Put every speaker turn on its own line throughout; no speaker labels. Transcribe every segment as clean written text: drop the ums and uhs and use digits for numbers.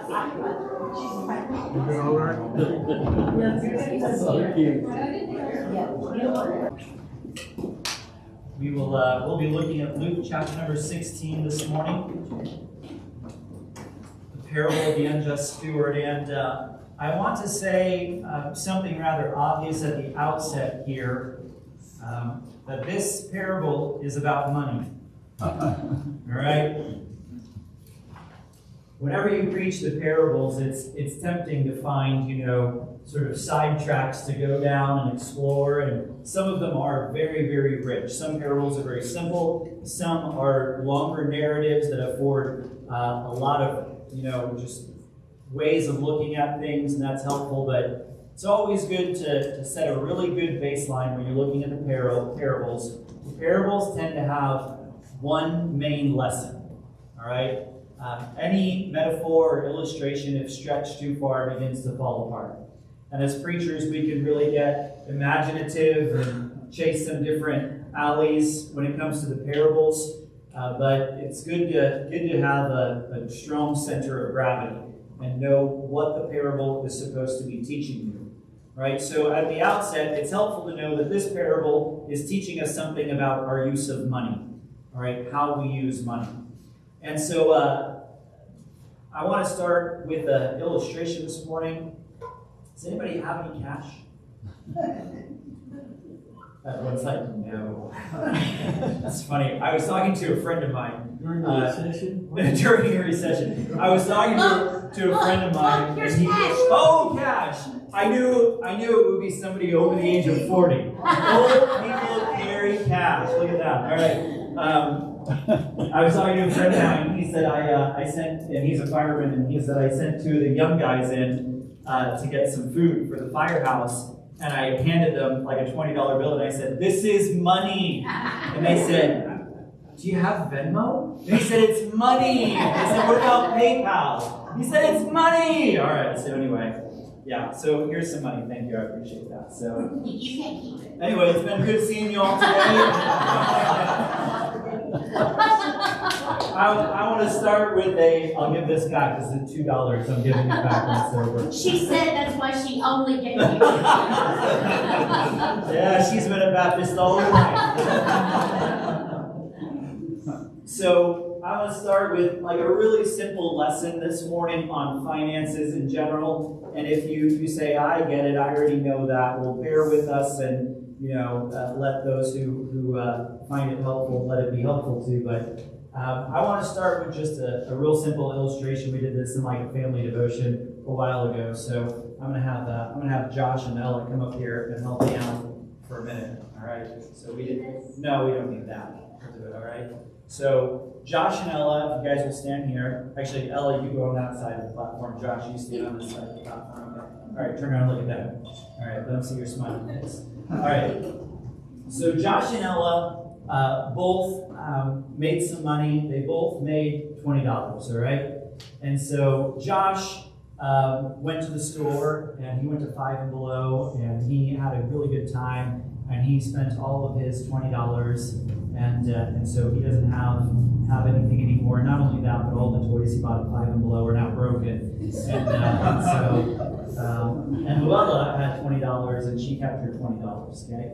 been all right?
We'll be looking at Luke chapter number 16 this morning, the parable of the unjust steward. And I want to say something rather obvious at the outset here, that this parable is about money. All right? Whenever you preach the parables, it's tempting to find, sort of sidetracks to go down and explore, and some of them are very, very rich. Some parables are very simple. Some are longer narratives that afford a lot of, just ways of looking at things, and that's helpful. But it's always good to set a really good baseline when you're looking at the parables. The parables tend to have one main lesson, all right? Any metaphor or illustration, if stretched too far, begins to fall apart. And as preachers, we can really get imaginative and chase some different alleys when it comes to the parables. But it's good to have a strong center of gravity and know what the parable is supposed to be teaching you. Right? So at the outset, it's helpful to know that this parable is teaching us something about our use of money. All right, how we use money. And so I want to start with an illustration this morning. Does anybody have any cash? Everyone's like, no. That's funny. I was talking to a friend of mine.
During the recession?
During a recession. I was talking to a friend of mine.
Here's
and
cash.
Cash. I knew it would be somebody over the age of 40. Old people carry cash. Look at that. All right. I was talking to a friend of mine. He said I sent, and he's a fireman, and he said I sent two of the young guys in to get some food for the firehouse, and I handed them like a $20 bill, and I said, "This is money." And they said, "Do you have Venmo?" And he said, "It's money." I said, "What about PayPal?" He said, "It's money." All right. So anyway, yeah. So here's some money. Thank you. I appreciate that. So
You can't keep it.
anyway, it's been good seeing you all today. I want to start with I'll give this back. This is $2. I'm giving it back when it's over.
She said that's why she only gave you.
Yeah, she's been a Baptist all her life. So I want to start with like a really simple lesson this morning on finances in general. And if you say, "I get it, I already know that," well, bear with us and let those who find it helpful, let it be helpful too. But I want to start with just a real simple illustration. We did this in like a family devotion a while ago. So I'm gonna have Josh and Ella come up here and help me out for a minute. All right. So we don't need that. We'll do it. All right. So Josh and Ella, if you guys will stand here. Actually, Ella, you go on that side of the platform. Josh, you stand on this side of the platform. Okay. All right. Turn around and look at them. All right. Let them see your smiling face. All right. So Josh and Ella both made some money. They both made $20, all right? And so Josh went to the store, and he went to Five and Below, and he had a really good time, and he spent all of his $20, and so he doesn't have anything anymore. Not only that, but all the toys he bought at Five and Below are now broken. And Luella had $20, and she kept her $20, okay?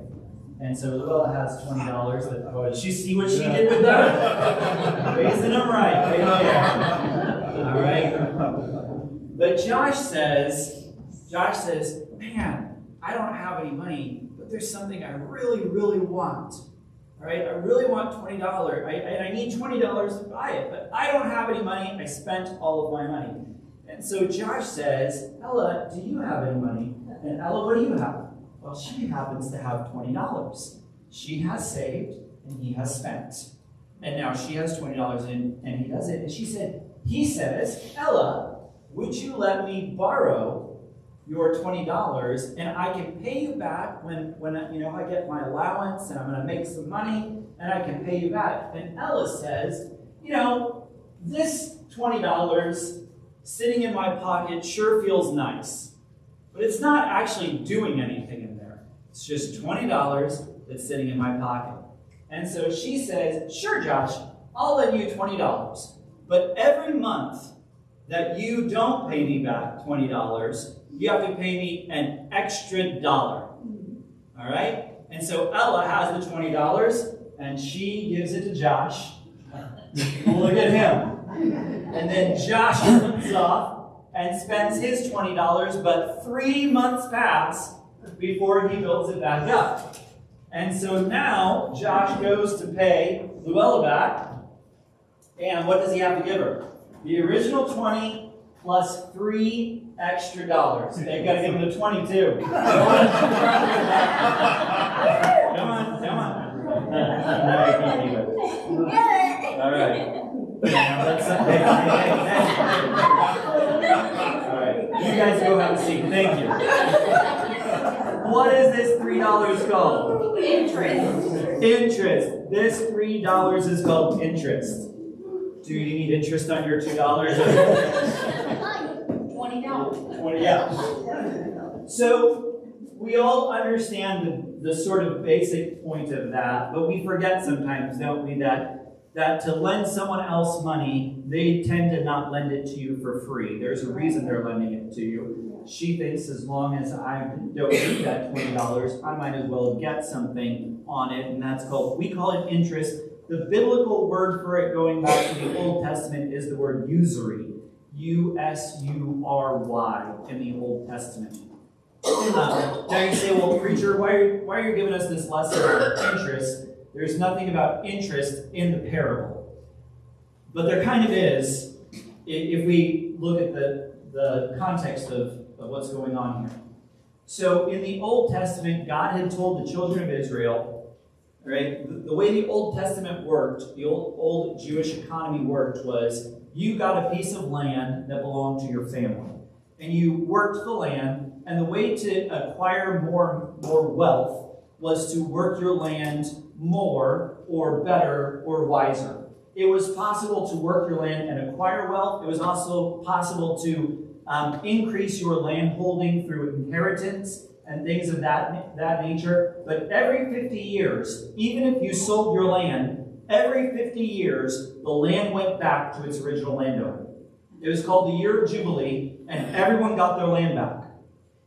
And so Luella has $20. Did you see what she did with that? Raising them right there. All right. But Josh says, "Man, I don't have any money, but there's something I really, really want. All right, I really want $20. I need $20 to buy it, but I don't have any money. I spent all of my money." And so Josh says, "Ella, do you have any money?" And Ella, what do you have? Well, she happens to have $20. She has saved and he has spent. And now she has $20 in and he does it. And he says, "Ella, would you let me borrow your $20 and I can pay you back when I get my allowance and I'm going to make some money and I can pay you back." And Ella says, "This $20 sitting in my pocket sure feels nice, but it's not actually doing anything in there. It's just $20 that's sitting in my pocket." And so she says, "Sure, Josh, I'll lend you $20. But every month that you don't pay me back $20, you have to pay me an extra dollar. All right? And so Ella has the $20, and she gives it to Josh. Look at him. And then Josh runs off and spends his $20, but 3 months pass before he builds it back up. And so now Josh goes to pay Luella back, and what does he have to give her? The original 20 plus 3 extra dollars. They've got to give him the 22. Come on. No, you can't do it. All right. Now let's, all right. You guys go have a seat. Thank you. What is this $3 called?
Interest.
Interest. This $3 is called interest. Do you need interest on your $2?
$20.
20, yeah. So we all understand the sort of basic point of that, but we forget sometimes, don't we, that to lend someone else money, they tend to not lend it to you for free. There's a reason they're lending it to you. She thinks as long as I don't need that $20, I might as well get something on it, and that's called, we call it interest. The biblical word for it going back to the Old Testament is the word usury. U-S-U-R-Y in the Old Testament. Now you say, well, preacher, why are you giving us this lesson on interest? There's nothing about interest in the parable. But there kind of is, if we look at the context of what's going on here. So in the Old Testament, God had told the children of Israel, right, the way the Old Testament worked, the old Jewish economy worked was, you got a piece of land that belonged to your family. And you worked the land, and the way to acquire more wealth was to work your land more or better or wiser. It was possible to work your land and acquire wealth. It was also possible to increase your land holding through inheritance and things of that nature. But every 50 years, even if you sold your land, every 50 years, the land went back to its original landowner. It was called the year of Jubilee, and everyone got their land back.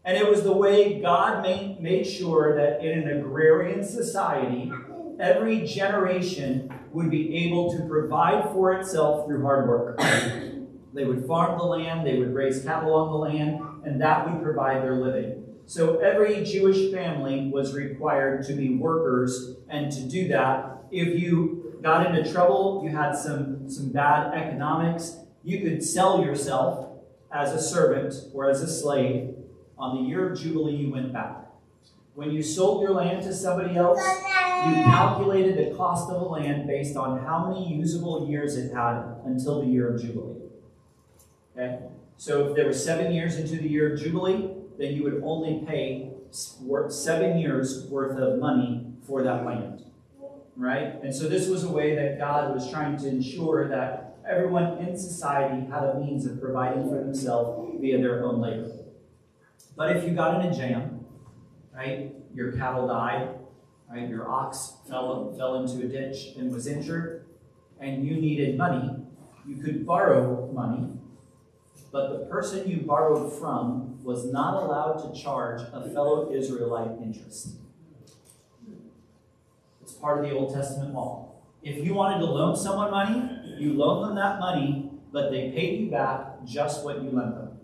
And it was the way God made sure that in an agrarian society, every generation would be able to provide for itself through hard work. They would farm the land, they would raise cattle on the land, and that would provide their living. So every Jewish family was required to be workers, and to do that, if you got into trouble, you had some bad economics, you could sell yourself as a servant or as a slave. On the year of Jubilee, you went back. When you sold your land to somebody else, you calculated the cost of the land based on how many usable years it had until the year of Jubilee. Okay? So if there were 7 years into the year of Jubilee, then you would only pay 7 years worth of money for that land. Right? And so this was a way that God was trying to ensure that everyone in society had a means of providing for themselves via their own labor. But if you got in a jam, right, your cattle died, right, your ox fell into a ditch and was injured, and you needed money, you could borrow money, but the person you borrowed from was not allowed to charge a fellow Israelite interest. It's part of the Old Testament law. If you wanted to loan someone money, you loaned them that money, but they paid you back just what you lent them.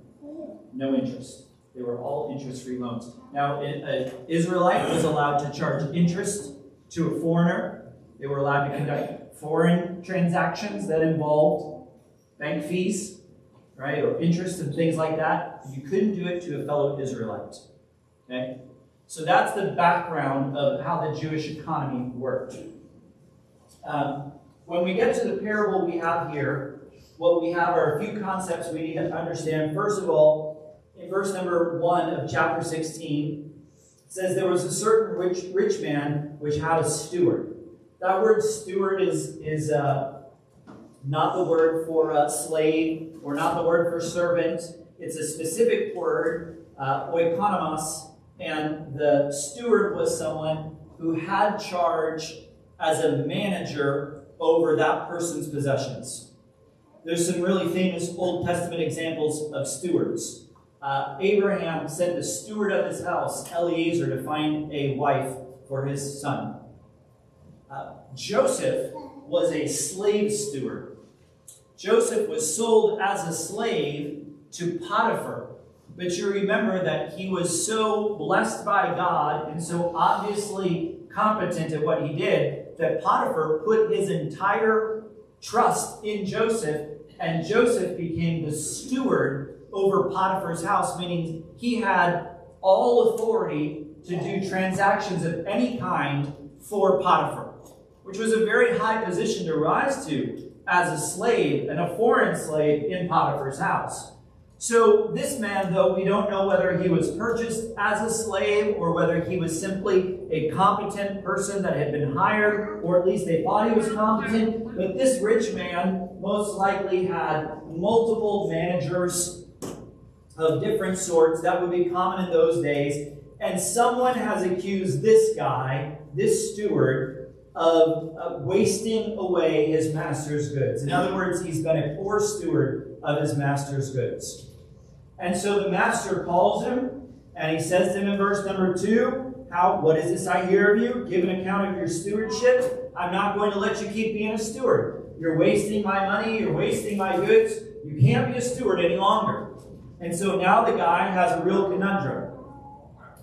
No interest. They were all interest-free loans. Now, an Israelite was allowed to charge interest to a foreigner. They were allowed to conduct foreign transactions that involved bank fees, right, or interest and things like that. You couldn't do it to a fellow Israelite. Okay? So that's the background of how the Jewish economy worked. When we get to the parable we have here, what we have are a few concepts we need to understand. First of all, in verse number 1 of chapter 16, it says, there was a certain rich man which had a steward. That word steward is not the word for slave, or not the word for servant. It's a specific word, oikonomos, and the steward was someone who had charge as a manager over that person's possessions. there's some really famous Old Testament examples of stewards. Abraham sent the steward of his house, Eliezer, to find a wife for his son. Joseph was a slave steward. Joseph was sold as a slave to Potiphar. But you remember that he was so blessed by God and so obviously competent at what he did that Potiphar put his entire trust in Joseph, and Joseph became the steward over Potiphar's house, meaning he had all authority to do transactions of any kind for Potiphar, which was a very high position to rise to as a slave and a foreign slave in Potiphar's house. So this man, though, we don't know whether he was purchased as a slave or whether he was simply a competent person that had been hired, or at least they thought he was competent. But this rich man most likely had multiple managers of different sorts. That would be common in those days. And someone has accused this guy, this steward, of wasting away his master's goods. In other words, he's been a poor steward of his master's goods. And so the master calls him, and he says to him in verse number 2, what is this I hear of you? Give an account of your stewardship. I'm not going to let you keep being a steward. You're wasting my money. You're wasting my goods. You can't be a steward any longer. And so now the guy has a real conundrum.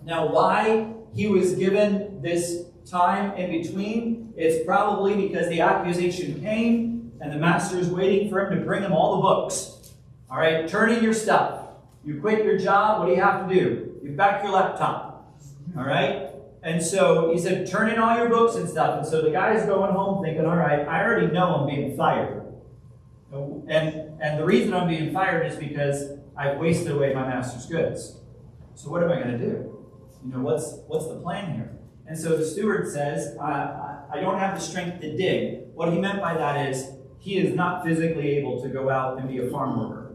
Now, why he was given this time in between, it's probably because the accusation came, and the master is waiting for him to bring him all the books. All right, turn in your stuff. You quit your job, what do you have to do? You back your laptop. All right? And so he said, turn in all your books and stuff. And so the guy's going home thinking, all right, I already know I'm being fired. And the reason I'm being fired is because I've wasted away my master's goods. So what am I going to do? What's the plan here? And so the steward says, I don't have the strength to dig. What he meant by that is he is not physically able to go out and be a farm worker.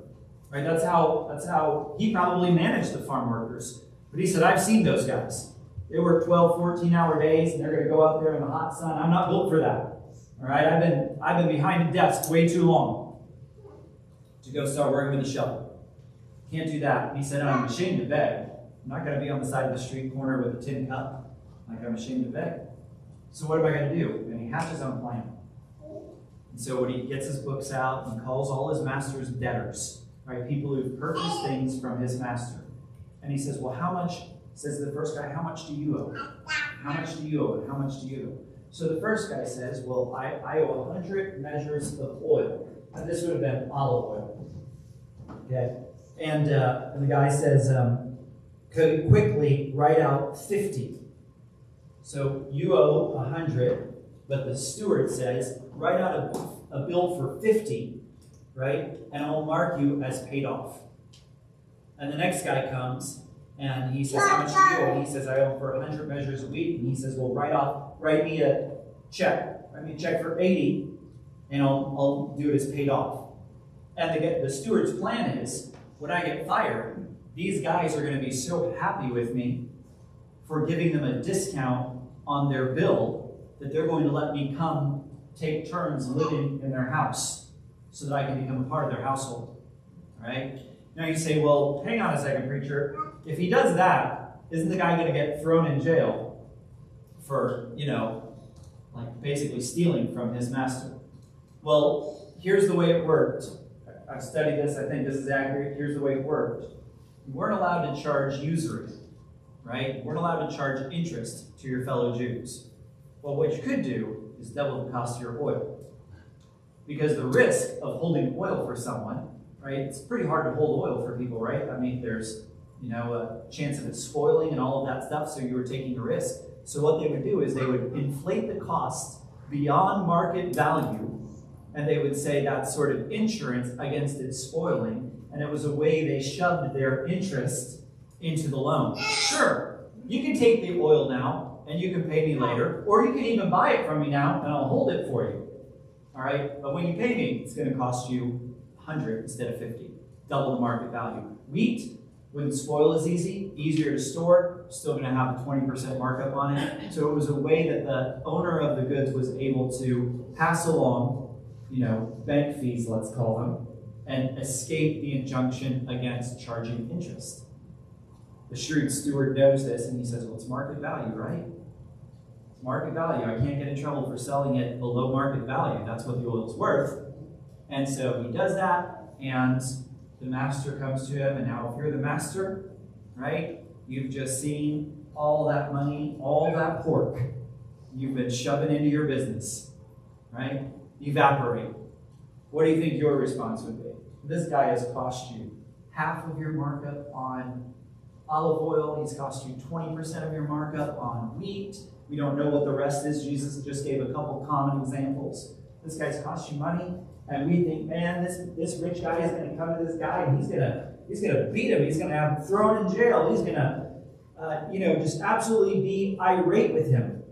Right? That's how he probably managed the farm workers. But he said, I've seen those guys. They work 12, 14-hour days, and they're going to go out there in the hot sun. I'm not built for that. All right? I've been behind a desk way too long to go start working with a shovel. Can't do that. And he said, I'm ashamed to beg. I'm not going to be on the side of the street corner with a tin cup. Like, I'm ashamed to beg. So what am I going to do? And he hatches his own plan. And so when he gets his books out and calls all his master's debtors, right, people who've purchased things from his master. And he says, well, how much, says the first guy, how much do you owe? How much do you owe? And how much do you owe? So the first guy says, well, I owe 100 measures of oil. And this would have been olive oil. Okay? And the guy says, could you quickly write out 50? So you owe 100, but the steward says, write out a bill for 50, right? And I'll mark you as paid off. And the next guy comes and he says, how much do you owe? And he says, I owe for 100 measures a week. And he says, well, write me a check. Write me a check for 80, and I'll do it as paid off. And the steward's plan is, when I get fired, these guys are going to be so happy with me for giving them a discount on their bill that they're going to let me come take turns living in their house so that I can become a part of their household. All right? Now you say, well, hang on a second, preacher. If he does that, isn't the guy going to get thrown in jail for, like basically stealing from his master? Well, here's the way it worked. I've studied this. I think this is accurate. Here's the way it worked. You weren't allowed to charge usury, right? You weren't allowed to charge interest to your fellow Jews. Well, what you could do is double the cost of your oil. Because the risk of holding oil for someone, right? It's pretty hard to hold oil for people, right? I mean, there's, a chance of it spoiling and all of that stuff, so you were taking a risk. So what they would do is they would inflate the cost beyond market value, and they would say that's sort of insurance against it spoiling, and it was a way they shoved their interest into the loan. Sure, you can take the oil now, and you can pay me later, or you can even buy it from me now, and I'll hold it for you. All right? But when you pay me, it's going to cost you 100 instead of 50, double the market value. Wheat wouldn't spoil as easier to store, still going to have a 20% markup on it. So it was a way that the owner of the goods was able to pass along bank fees, let's call them, and escape the injunction against charging interest. The shrewd steward knows this, and he says, well, it's market value, right? It's market value. I can't get in trouble for selling it below market value. That's what the oil's worth. And so he does that, and the master comes to him, and now if you're the master, right, you've just seen all that money, all that pork you've been shoving into your business, right? Evaporate. What do you think your response would be? This guy has cost you half of your markup on olive oil. He's cost you 20% of your markup on wheat. We don't know what the rest is. Jesus just gave a couple common examples. This guy's cost you money, and we think, man, this rich guy is going to come to this guy, and he's going to beat him. He's going to have him thrown in jail. He's going to, just absolutely be irate with him.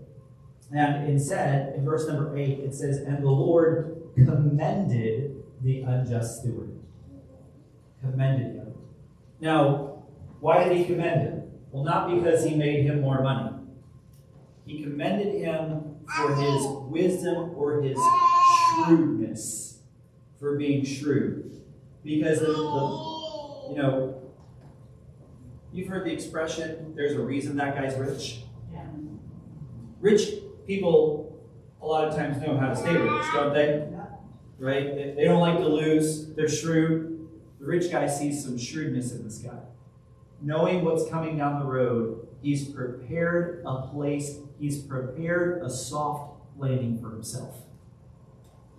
And instead, in verse number 8, it says, and the Lord commended the unjust steward. Commended him. Now, why did he commend him? Well, not because he made him more money. He commended him for his wisdom or his shrewdness, for being shrewd. Because you've heard the expression, there's a reason that guy's rich.
Yeah.
Rich people a lot of times know how to stay rich, don't they? Right? They don't like to lose. They're shrewd. The rich guy sees some shrewdness in this guy. Knowing what's coming down the road, he's prepared a place, he's prepared a soft landing for himself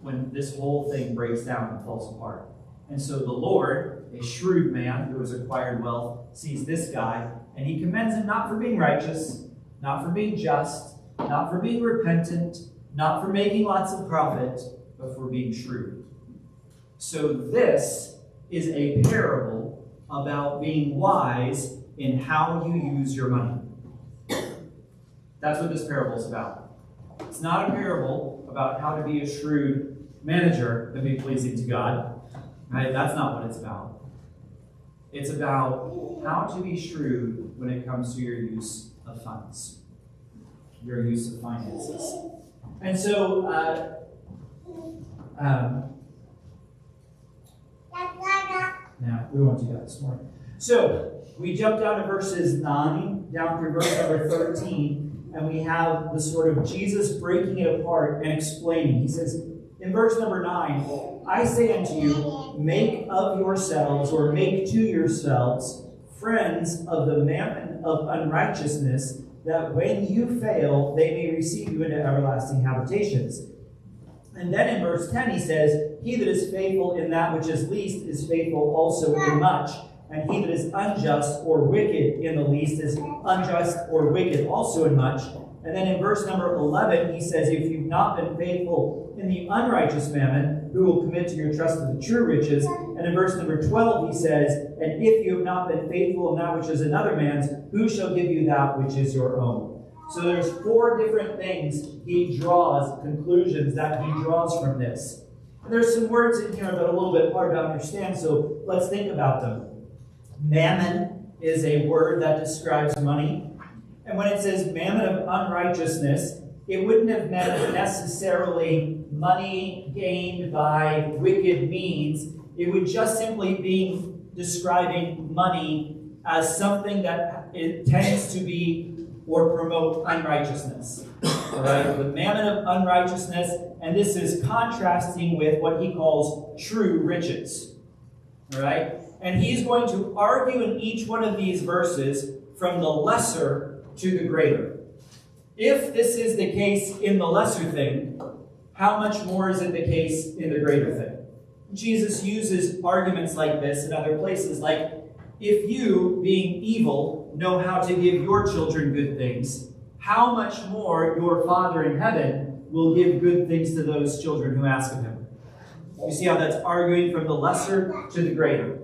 when this whole thing breaks down and falls apart. And so the Lord, a shrewd man who has acquired wealth, sees this guy, and he commends him not for being righteous, not for being just, not for being repentant, not for making lots of profit, but for being shrewd. So this is a parable about being wise in how you use your money. That's what this parable is about. It's not a parable about how to be a shrewd manager and be pleasing to God. Right? That's not what it's about. It's about how to be shrewd when it comes to your use of funds, your use of finances. And so, now, we won't do that this morning. So, we jump down to verses 9, down through verse number 13, and we have the sort of Jesus breaking it apart and explaining. He says, in verse number 9, I say unto you, make of yourselves, or make to yourselves, friends of the mammon of unrighteousness, that when you fail, they may receive you into everlasting habitations. And then in verse 10 he says, he that is faithful in that which is least is faithful also in much. And he that is unjust or wicked in the least is unjust or wicked also in much. And then in verse number 11 he says, if you've not been faithful in the unrighteous mammon, who will commit to your trust of the true riches? And in verse number 12 he says, and if you have not been faithful in that which is another man's, who shall give you that which is your own? So there's 4 different things he draws, conclusions that he draws from this. And there's some words in here that are a little bit hard to understand, so let's think about them. Mammon is a word that describes money. And when it says mammon of unrighteousness, it wouldn't have meant necessarily money gained by wicked means. It would just simply be describing money as something that it tends to be or promote unrighteousness. All right? The mammon of unrighteousness, and this is contrasting with what he calls true riches. All right? And he's going to argue in each one of these verses from the lesser to the greater. If this is the case in the lesser thing, how much more is it the case in the greater thing? Jesus uses arguments like this in other places, like, if you, being evil, know how to give your children good things, how much more your Father in heaven will give good things to those children who ask of him. You see how that's arguing from the lesser to the greater.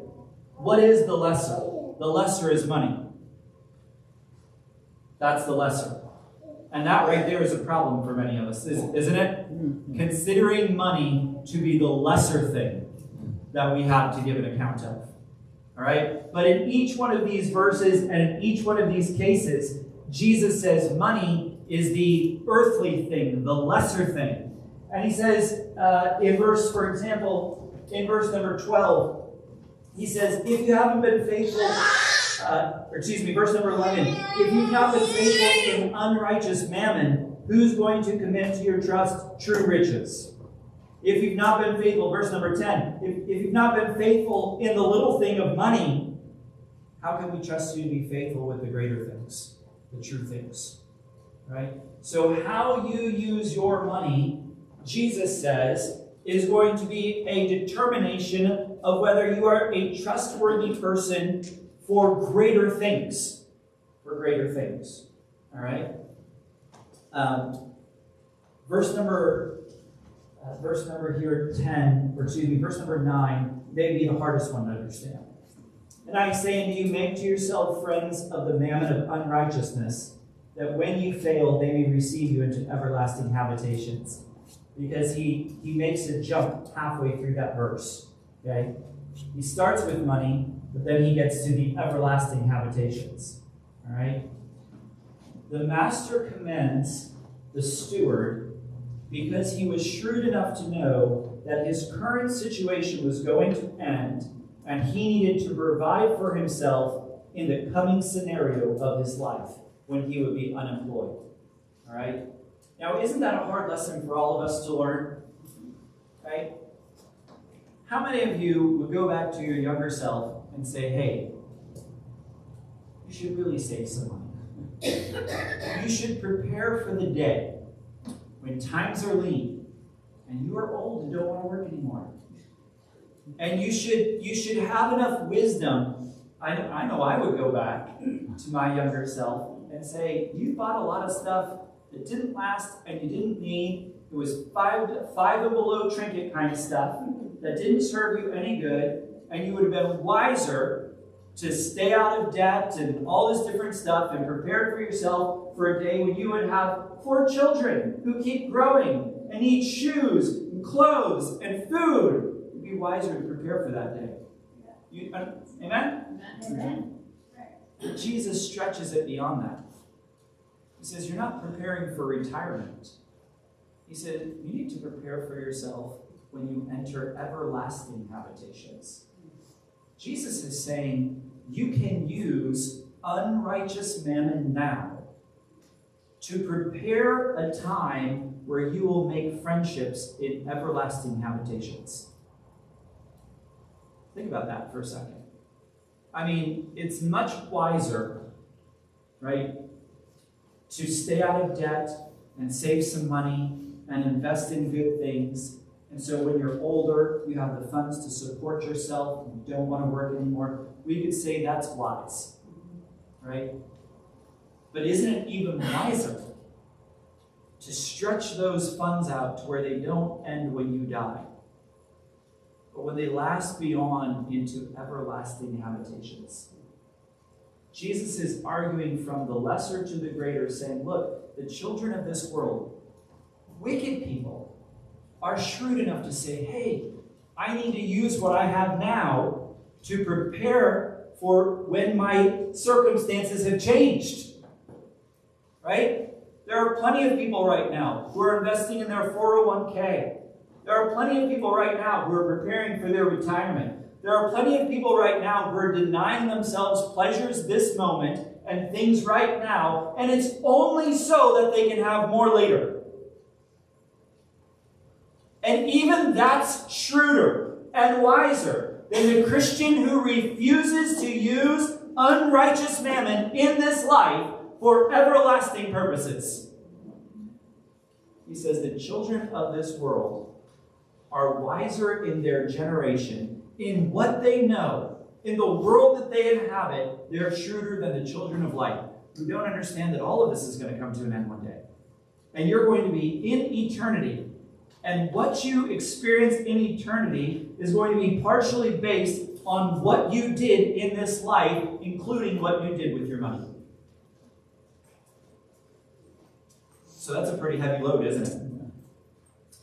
What is the lesser? The lesser is money. That's the lesser. And that right there is a problem for many of us, isn't it? Considering money to be the lesser thing that we have to give an account of. All right? But in each one of these verses and in each one of these cases, Jesus says money is the earthly thing, the lesser thing. And he says, for example, in verse number 12, he says, if you haven't been faithful, verse number 11, if you've not been faithful in unrighteous mammon, who's going to commit to your trust true riches? If you've not been faithful, verse number 10, if you've not been faithful in the little thing of money, how can we trust you to be faithful with the greater things, the true things? Right? So how you use your money, Jesus says, is going to be a determination of whether you are a trustworthy person for greater things. For greater things. All right? Verse number 9 may be the hardest one to understand. And I say unto you, make to yourself friends of the mammon of unrighteousness, that when you fail, they may receive you into everlasting habitations. Because he makes a jump halfway through that verse. Okay? He starts with money, but then he gets to the everlasting habitations. All right? The master commends the steward because he was shrewd enough to know that his current situation was going to end, and he needed to provide for himself in the coming scenario of his life when he would be unemployed. All right? Now, isn't that a hard lesson for all of us to learn? Right? How many of you would go back to your younger self and say, hey, you should really save some money. You should prepare for the day when times are lean and you are old and don't want to work anymore. And you should have enough wisdom. I know I would go back to my younger self and say, you bought a lot of stuff that didn't last and you didn't need. It was five and below trinket kind of stuff that didn't serve you any good, and you would have been wiser to stay out of debt and all this different stuff and prepared for yourself for a day when you would have 4 children who keep growing and need shoes and clothes and food. You'd be wiser to prepare for that day. Amen?
Amen.
But Jesus stretches it beyond that. He says, you're not preparing for retirement. He said, you need to prepare for yourself when you enter everlasting habitations. Jesus is saying, you can use unrighteous mammon now to prepare a time where you will make friendships in everlasting habitations. Think about that for a second. I mean, it's much wiser, right, to stay out of debt and save some money and invest in good things. And so when you're older, you have the funds to support yourself and you don't want to work anymore. We could say that's wise, right? But isn't it even wiser to stretch those funds out to where they don't end when you die, but when they last beyond into everlasting habitations? Jesus is arguing from the lesser to the greater, saying, look, the children of this world, wicked people, are shrewd enough to say, hey, I need to use what I have now to prepare for when my circumstances have changed. Right? There are plenty of people right now who are investing in their 401k. There are plenty of people right now who are preparing for their retirement. There are plenty of people right now who are denying themselves pleasures this moment and things right now, and it's only so that they can have more later. And even that's shrewder and wiser than the Christian who refuses to use unrighteous mammon in this life for everlasting purposes. He says the children of this world are wiser in their generation, in what they know, in the world that they inhabit. They're shrewder than the children of light, who don't understand that all of this is going to come to an end one day. And you're going to be in eternity. And what you experience in eternity is going to be partially based on what you did in this life, including what you did with your money. So that's a pretty heavy load, isn't it?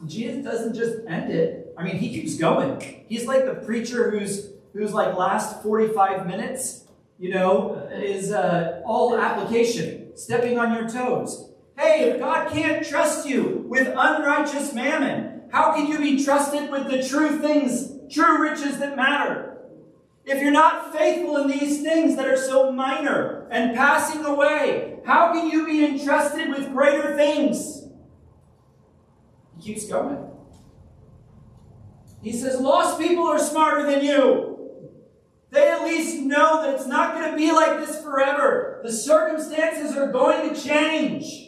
Jesus doesn't just end it. I mean, he keeps going. He's like the preacher who's like last 45 minutes, is all application, stepping on your toes. Hey, if God can't trust you with unrighteous mammon, how can you be trusted with the true things, true riches that matter? If you're not faithful in these things that are so minor and passing away, how can you be entrusted with greater things? He keeps going. He says, lost people are smarter than you. They at least know that it's not going to be like this forever. The circumstances are going to change.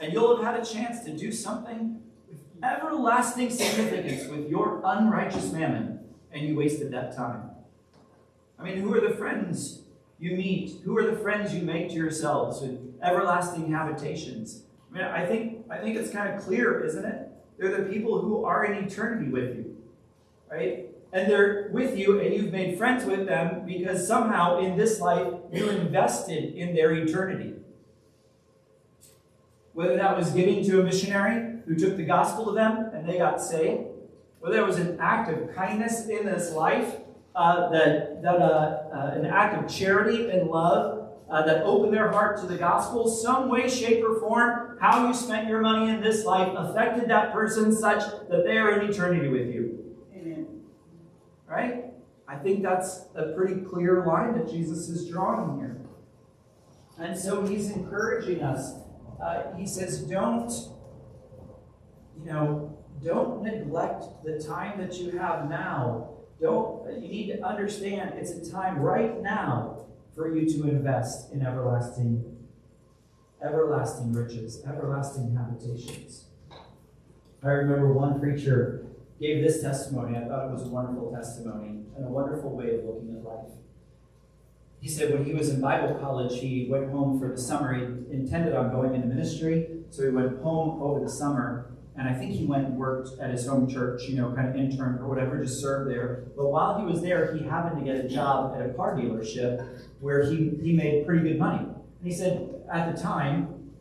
And you'll have had a chance to do something with everlasting significance with your unrighteous mammon, and you wasted that time. I mean, who are the friends you meet? Who are the friends you make to yourselves with everlasting habitations? I mean, I think it's kind of clear, isn't it? They're the people who are in eternity with you, right? And they're with you, and you've made friends with them because somehow in this life you invested in their eternity. Whether that was giving to a missionary who took the gospel to them and they got saved, whether it was an act of kindness in this life, an act of charity and love that opened their heart to the gospel, some way, shape, or form, how you spent your money in this life affected that person such that they are in eternity with you.
Amen.
Right? I think that's a pretty clear line that Jesus is drawing here. And so he's encouraging us. He says, don't neglect the time that you have now. You need to understand it's a time right now for you to invest in everlasting riches, everlasting habitations. I remember one preacher gave this testimony. I thought it was a wonderful testimony and a wonderful way of looking at life. He said when he was in Bible college, he went home for the summer. He intended on going into ministry, so he went home over the summer, and I think he went and worked at his home church, kind of intern or whatever, just served there. But while he was there, he happened to get a job at a car dealership where he made pretty good money. And he said at the time,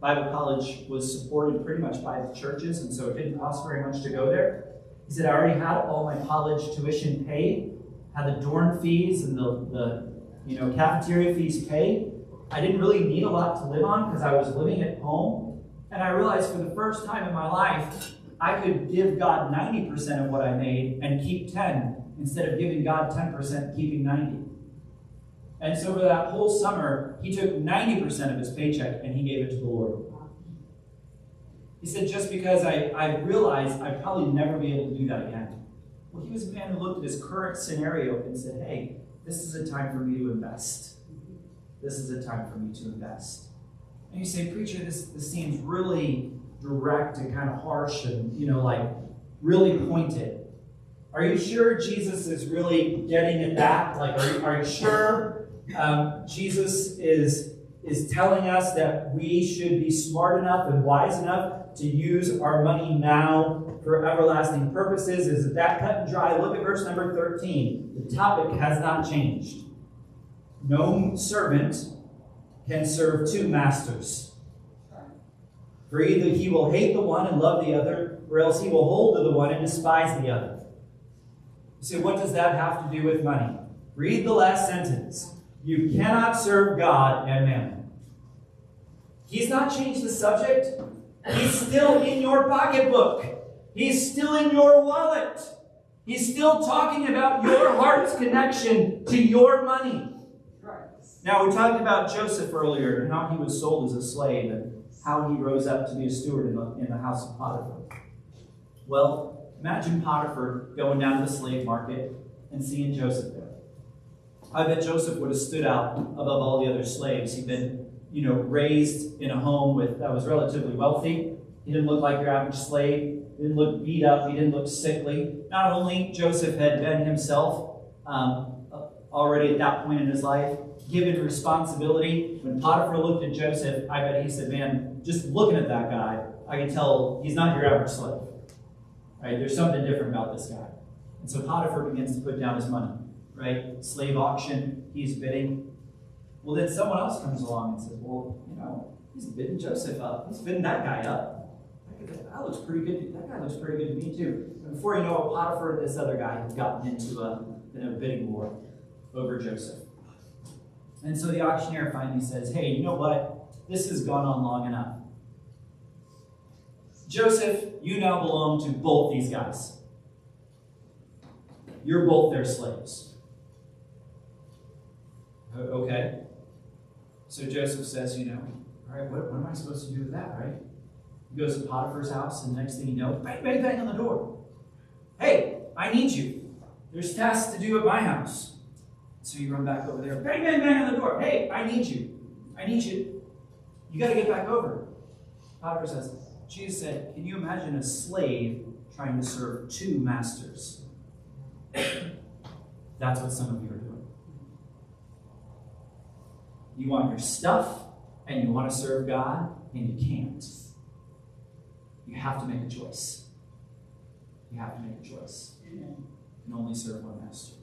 Bible college was supported pretty much by the churches, and so it didn't cost very much to go there. He said, I already had all my college tuition paid, had the dorm fees and the cafeteria fees paid. I didn't really need a lot to live on because I was living at home. And I realized for the first time in my life, I could give God 90% of what I made and keep 10 instead of giving God 10% and keeping 90. And so for that whole summer, he took 90% of his paycheck and he gave it to the Lord. He said, just because I realized I'd probably never be able to do that again. Well, he was a man who looked at his current scenario and said, hey, this is a time for me to invest. This is a time for me to invest. And you say, preacher, this seems really direct and kind of harsh and, really pointed. Are you sure Jesus is really getting at that? Are you sure Jesus is telling us that we should be smart enough and wise enough to use our money now for everlasting purposes? Is it that cut and dry? Look at verse number 13. The topic has not changed. No servant can serve two masters. For either he will hate the one and love the other, or else he will hold to the one and despise the other. You say, what does that have to do with money? Read the last sentence. You cannot serve God and mammon. He's not changed the subject. He's still in your pocketbook. He's still in your wallet. He's still talking about your heart's connection to your money. Now, we talked about Joseph earlier and how he was sold as a slave and how he rose up to be a steward in the house of Potiphar. Well, imagine Potiphar going down to the slave market and seeing Joseph there. I bet Joseph would have stood out above all the other slaves. He'd been, raised in a home that was relatively wealthy. He didn't look like your average slave. He didn't look beat up. He didn't look sickly. Not only Joseph had been himself already at that point in his life given responsibility. When Potiphar looked at Joseph, I bet he said, man, just looking at that guy, I can tell he's not your average slave. Right? There's something different about this guy. And so Potiphar begins to put down his money. Right? Slave auction, he's bidding. Well, then someone else comes along and says, well, he's bidding Joseph up. He's bidding that guy up. That looks pretty good. That guy looks pretty good to me too. And before you know it, Potiphar and this other guy have gotten into a bidding war over Joseph. And so the auctioneer finally says, hey, you know what? This has gone on long enough. Joseph, you now belong to both these guys. You're both their slaves. Okay. So Joseph says, all right, what am I supposed to do with that, right? He goes to Potiphar's house, and the next thing you know, bang, bang, bang on the door. Hey, I need you. There's tasks to do at my house. So you run back over there, bang, bang, bang on the door. Hey, I need you. I need you. You got to get back over. Potiphar says, Jesus said, can you imagine a slave trying to serve two masters? That's what some of you are doing. You want your stuff, and you want to serve God, and you can't. You have to make a choice. You have to make a choice. You can only serve one master.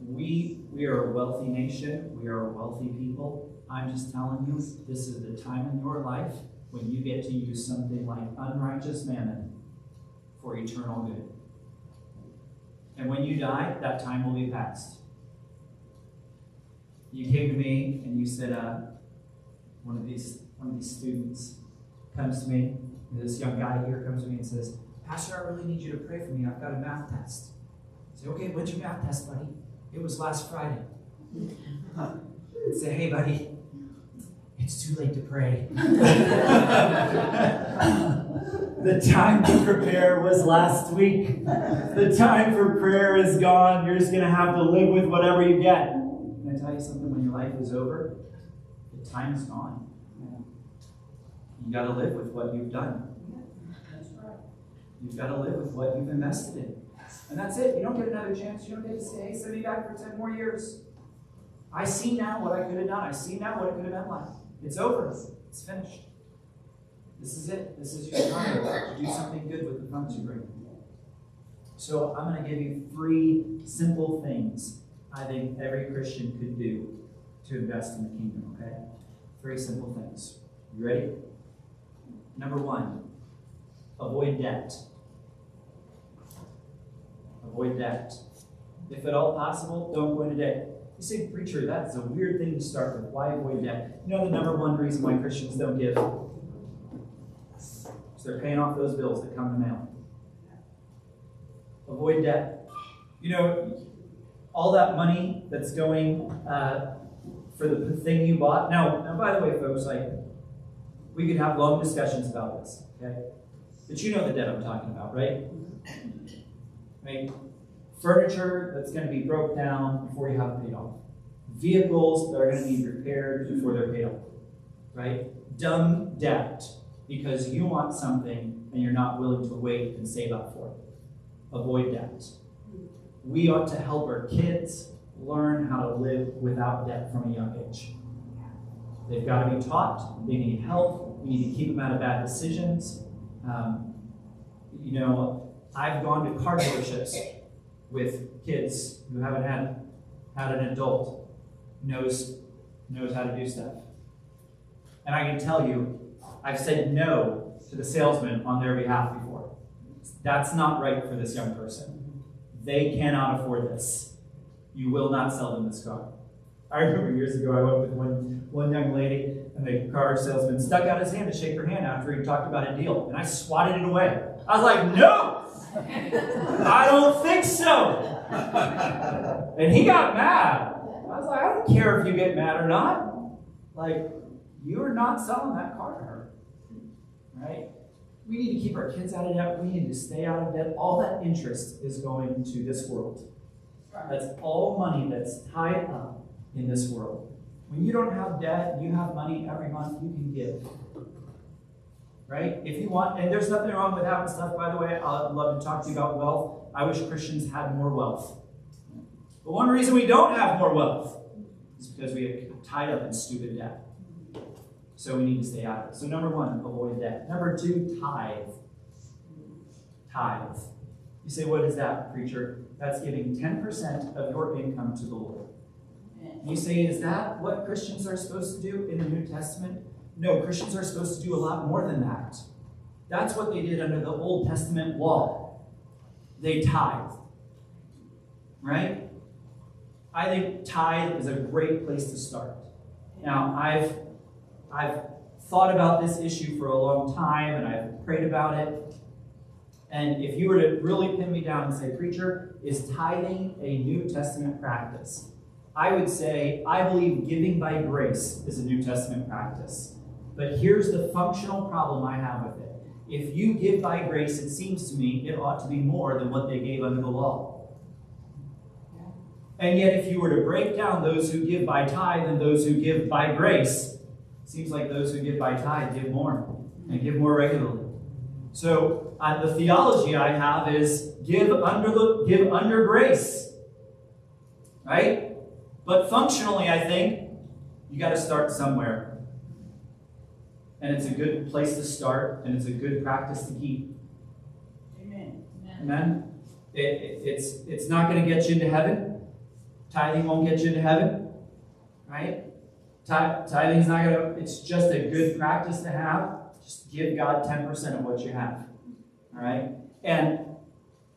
We are a wealthy nation. We are a wealthy people. I'm just telling you, this is the time in your life when you get to use something like unrighteous mammon for eternal good. And when you die, that time will be past. You came to me and you said, one of these students comes to me, this young guy here comes to me and says, Pastor, I really need you to pray for me. I've got a math test. I say, okay, when's your math test, buddy? It was last Friday. I'd say, hey, buddy, it's too late to pray. The time to prepare was last week. The time for prayer is gone. You're just going to have to live with whatever you get. Can I tell you something? When your life is over, the time is gone. You got to live with what you've done. You've got to live with what you've invested in. And that's it. You don't get another chance. You don't get to say, hey, send me back for 10 more years. I see now what I could have done. I see now what it could have been like. It's over. It's finished. This is it. This is your time to do something good with the funds you bring. So I'm going to give you 3 simple things I think every Christian could do to invest in the kingdom, okay? 3 simple things. You ready? Number 1, avoid debt. Avoid debt. If at all possible, don't go into debt. You say, preacher, that's a weird thing to start with. Why avoid debt? You know the number 1 reason why Christians don't give? Because they're paying off those bills that come in the mail. Avoid debt. All that money that's going for the thing you bought. Now, by the way, folks, we could have long discussions about this, okay? But you know the debt I'm talking about, right? Right? Furniture that's going to be broke down before you have it paid off. Vehicles that are going to be repaired before they're paid off. Right? Dumb debt because you want something and you're not willing to wait and save up for it. Avoid debt. We ought to help our kids learn how to live without debt from a young age. They've got to be taught. They need help. We need to keep them out of bad decisions. I've gone to car dealerships with kids who haven't had an adult knows how to do stuff. And I can tell you, I've said no to the salesman on their behalf before. That's not right for this young person. They cannot afford this. You will not sell them this car. I remember years ago I went with one young lady, and the car salesman stuck out his hand to shake her hand after he talked about a deal, and I swatted it away. I was like, no! I don't think so! And he got mad. I was like, I don't care if you get mad or not. You're not selling that car to her. Right? We need to keep our kids out of debt. We need to stay out of debt. All that interest is going to this world. That's all money that's tied up in this world. When you don't have debt, you have money every month, you can give. Right? If you want, and there's nothing wrong with having stuff, by the way. I'd love to talk to you about wealth. I wish Christians had more wealth. But one reason we don't have more wealth is because we are tied up in stupid debt. So we need to stay out of it. So number 1, avoid debt. Number 2, tithe. Tithe. You say, what is that, preacher? That's giving 10% of your income to the Lord. And you say, is that what Christians are supposed to do in the New Testament? No, Christians are supposed to do a lot more than that. That's what they did under the Old Testament law. They tithed. Right? I think tithe is a great place to start. Now, I've thought about this issue for a long time, and I've prayed about it. And if you were to really pin me down and say, preacher, is tithing a New Testament practice? I would say, I believe giving by grace is a New Testament practice. But here's the functional problem I have with it. If you give by grace, it seems to me it ought to be more than what they gave under the law. And yet, if you were to break down those who give by tithe and those who give by grace, it seems like those who give by tithe give more and give more regularly. So the theology I have is give under grace, right? But functionally, I think you got to start somewhere, and it's a good place to start, and it's a good practice to keep.
Amen.
Amen. It's not going to get you into heaven. Tithing won't get you into heaven, right? Tithing is not going to. It's just a good practice to have. Just give God 10% of what you have. All right? And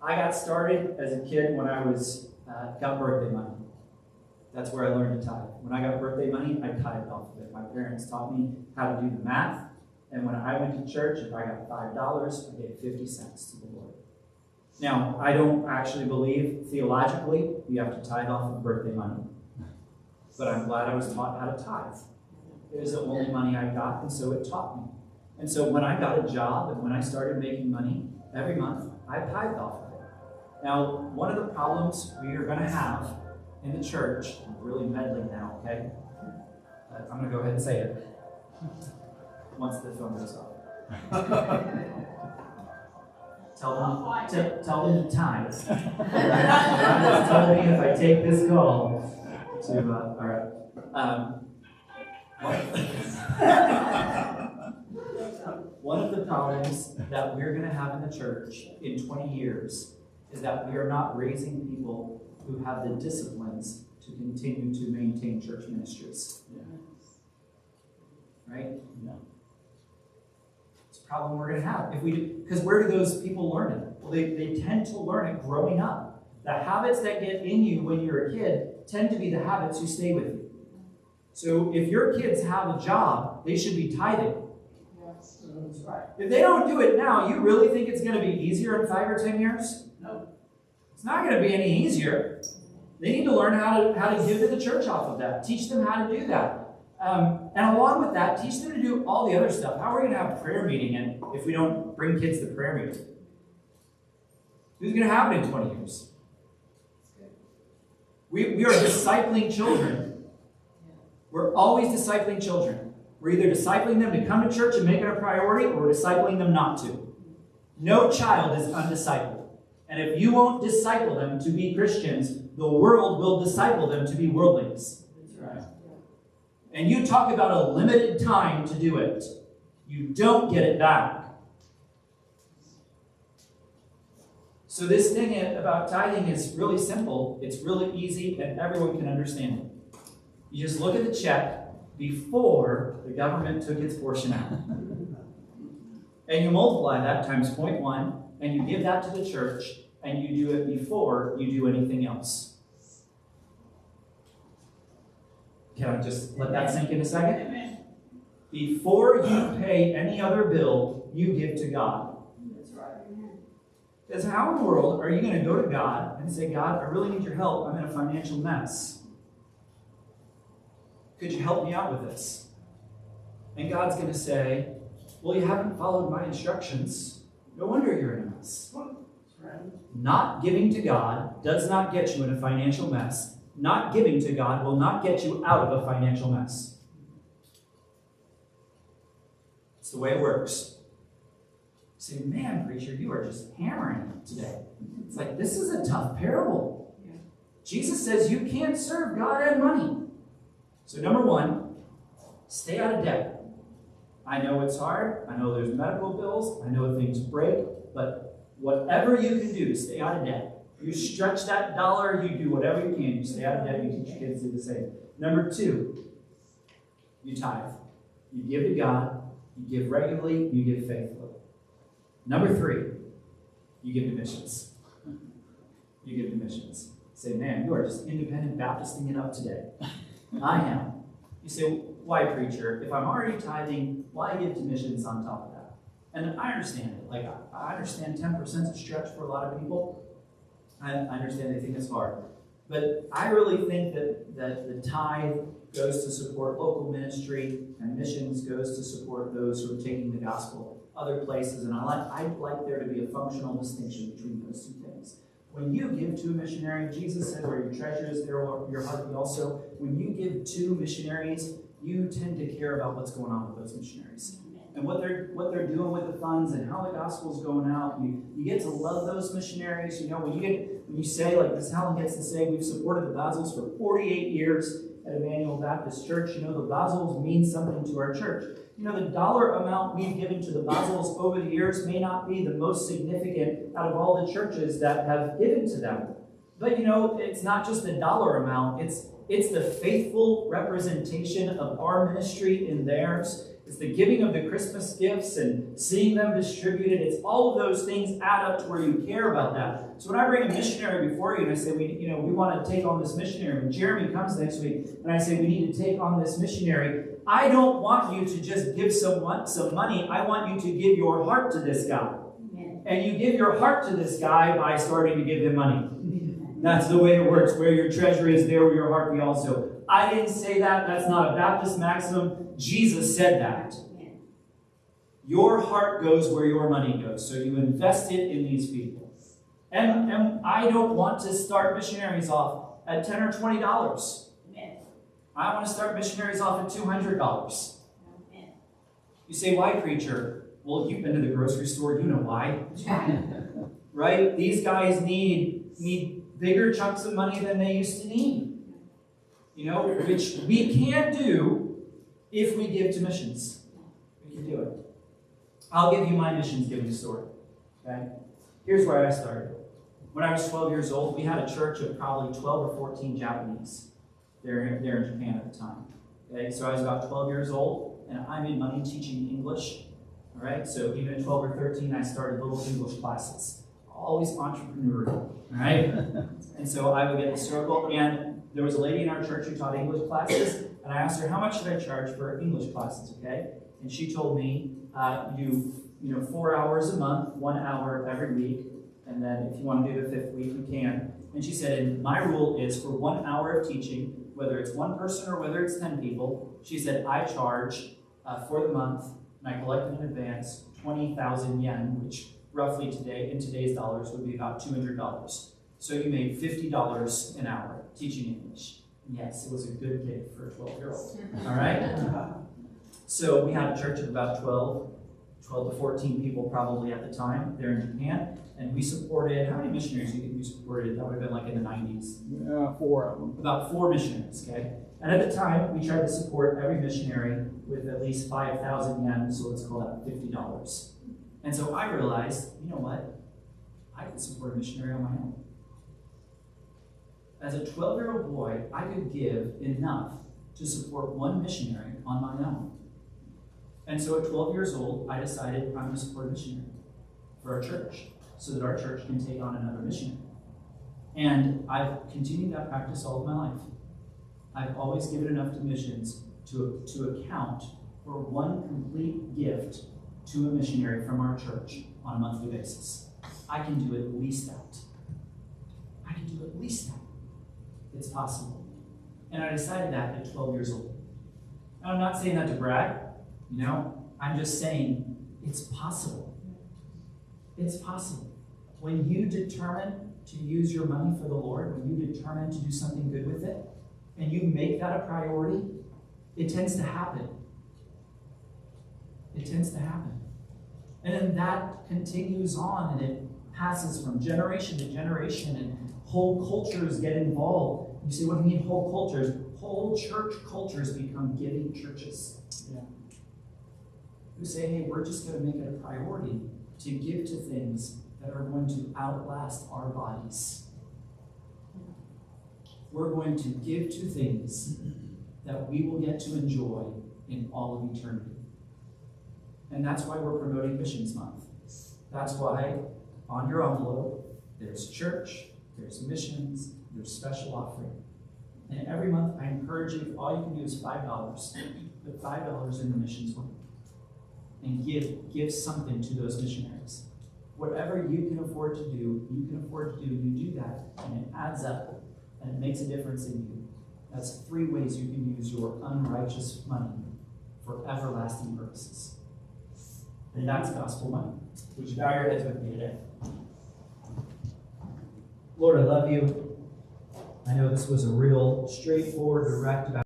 I got started as a kid when I got birthday money. That's where I learned to tithe. When I got birthday money, I tithed off of it. My parents taught me how to do the math. And when I went to church, if I got $5, I gave 50 cents to the Lord. Now, I don't actually believe theologically you have to tithe off of birthday money. But I'm glad I was taught how to tithe. It was the only money I got, and so it taught me. And so when I got a job and when I started making money every month, I tithed off of it. Now, one of the problems we are going to have in the church, I'm really meddling now, okay? I'm going to go ahead and say it once the film goes off. Tell them to tithe. God has told me if I take this call to, all right. One of the problems that we're going to have in the church in 20 years is that we are not raising people who have the disciplines to continue to maintain church ministries.
Yeah.
Right?
Yeah.
It's a problem we're going to have. Because where do those people learn it? Well, they tend to learn it growing up. The habits that get in you when you're a kid tend to be the habits who stay with you. So if your kids have a job, they should be tithing.
That's right.
If they don't do it now, you really think it's going to be easier in 5 or 10 years?
No.
It's not going to be any easier. They need to learn how to give to the church off of that. Teach them how to do that. And along with that, teach them to do all the other stuff. How are we going to have a prayer meeting if we don't bring kids to prayer meeting? Who's going to have it in 20 years? We are discipling children. We're always discipling children. We're either discipling them to come to church and make it a priority, or we're discipling them not to. No child is undiscipled. And if you won't disciple them to be Christians, the world will disciple them to be worldlings.
That's right.
And you talk about a limited time to do it. You don't get it back. So this thing about tithing is really simple. It's really easy, and everyone can understand it. You just look at the check before the government took its portion out. And you multiply that times 0.1, and you give that to the church, and you do it before you do anything else. Can I just let that sink in a second?
Amen.
Before you pay any other bill, you give to God.
That's right.
Because how in the world are you going to go to God and say, God, I really need your help. I'm in a financial mess. Could you help me out with this? And God's going to say, well, you haven't followed my instructions. No wonder you're in a mess.
That's right.
Not giving to God does not get you in a financial mess. Not giving to God will not get you out of a financial mess. It's the way it works. You say, man, preacher, you are just hammering it today. It's like, this is a tough parable.
Yeah.
Jesus says you can't serve God and money. So number one, stay out of debt. I know it's hard. I know there's medical bills. I know things break. But whatever you can do to stay out of debt, you stretch that dollar, you do whatever you can. You stay out of debt, you teach your kids to do the same. Number two, you tithe. You give to God, you give regularly, you give faithfully. Number three, you give to missions. You give to missions. Say, man, you are just independent Baptisting it up today. I am. You say, why, preacher? If I'm already tithing, why give to missions on top of that? And I understand it. Like, I understand 10% is a stretch for a lot of people. I understand they think it's hard. But I really think that the tithe goes to support local ministry, and missions goes to support those who are taking the gospel other places. And I'd like there to be a functional distinction between those two things. When you give to a missionary, Jesus said, where your treasure is, there will your heart be also. When you give to missionaries, you tend to care about what's going on with those missionaries. And what they're doing with the funds and how the gospel's going out. You get to love those missionaries. You know, when you say, like this Helen gets to say, we've supported the Basils for 48 years at Immanuel Baptist Church. You know, the Basils mean something to our church. You know, the dollar amount we've given to the Basils over the years may not be the most significant out of all the churches that have given to them. But you know, it's not just the dollar amount. It's the faithful representation of our ministry in theirs. It's the giving of the Christmas gifts and seeing them distributed. It's all of those things add up to where you care about that. So when I bring a missionary before you and I say, we want to take on this missionary, when Jeremy comes next week and I say we need to take on this missionary, I don't want you to just give some money. I want you to give your heart to this guy. Amen. And you give your heart to this guy by starting to give him money. That's the way it works. Where your treasure is, there will your heart be also. I didn't say that. That's not a Baptist maxim. Jesus said that. Your heart goes where your money goes. So you invest it in these people. And I don't want to start missionaries off at $10 or $20. I want to start missionaries off at $200. You say, why, preacher? Well, you've been to the grocery store. You know why. Right? These guys need bigger chunks of money than they used to need. You know, which we can do if we give to missions. We can do it. I'll give you my missions giving story. Okay? Here's where I started. When I was 12 years old, we had a church of probably 12 or 14 Japanese there in Japan at the time. Okay? So I was about 12 years old, and I made money teaching English. All right? So even at 12 or 13, I started little English classes. Always entrepreneurial. All right? And so I would get the circle, and there was a lady in our church who taught English classes, and I asked her, how much should I charge for English classes, okay? And she told me, you know, 4 hours a month, 1 hour every week, and then if you want to do the 5th week, you can. And she said, and my rule is for 1 hour of teaching, whether it's one person or whether it's 10 people, she said, I charge for the month, and I collect in advance 20,000 yen, which roughly in today's dollars would be about $200. So you made $50 an hour teaching English. Yes, it was a good gig for a 12-year-old. All right? So we had a church of about 12 to 14 people probably at the time there in Japan. And we supported, how many missionaries do you think we supported? That would have been like in the 90s.
Yeah, 4 of them.
About 4 missionaries, okay? And at the time, we tried to support every missionary with at least 5,000 yen, so let's call that $50. And so I realized, you know what? I can support a missionary on my own. As a 12-year-old boy, I could give enough to support one missionary on my own. And so at 12 years old, I decided I'm going to support a missionary for our church so that our church can take on another missionary. And I've continued that practice all of my life. I've always given enough to missions to account for one complete gift to a missionary from our church on a monthly basis. I can do at least that. I can do at least that. It's possible. And I decided that at 12 years old. And I'm not saying that to brag, you know. I'm just saying it's possible. It's possible. When you determine to use your money for the Lord, when you determine to do something good with it, and you make that a priority, it tends to happen. It tends to happen. And then that continues on, and it passes from generation to generation, and whole cultures get involved. You say, what do you mean whole cultures? Whole church cultures become giving churches. Yeah. Who say, hey, we're just going to make it a priority to give to things that are going to outlast our bodies. We're going to give to things that we will get to enjoy in all of eternity. And that's why we're promoting Missions Month. That's why on your envelope, there's church, there's missions, your special offering. And every month, I encourage you, if all you can do is $5, put $5 in the missions work. And give something to those missionaries. Whatever you can afford to do, you do that, and it adds up, and it makes a difference in you. That's 3 ways you can use your unrighteous money for everlasting purposes. And that's gospel money. Would you bow your heads with me today? Lord, I love you. I know this was a real straightforward, direct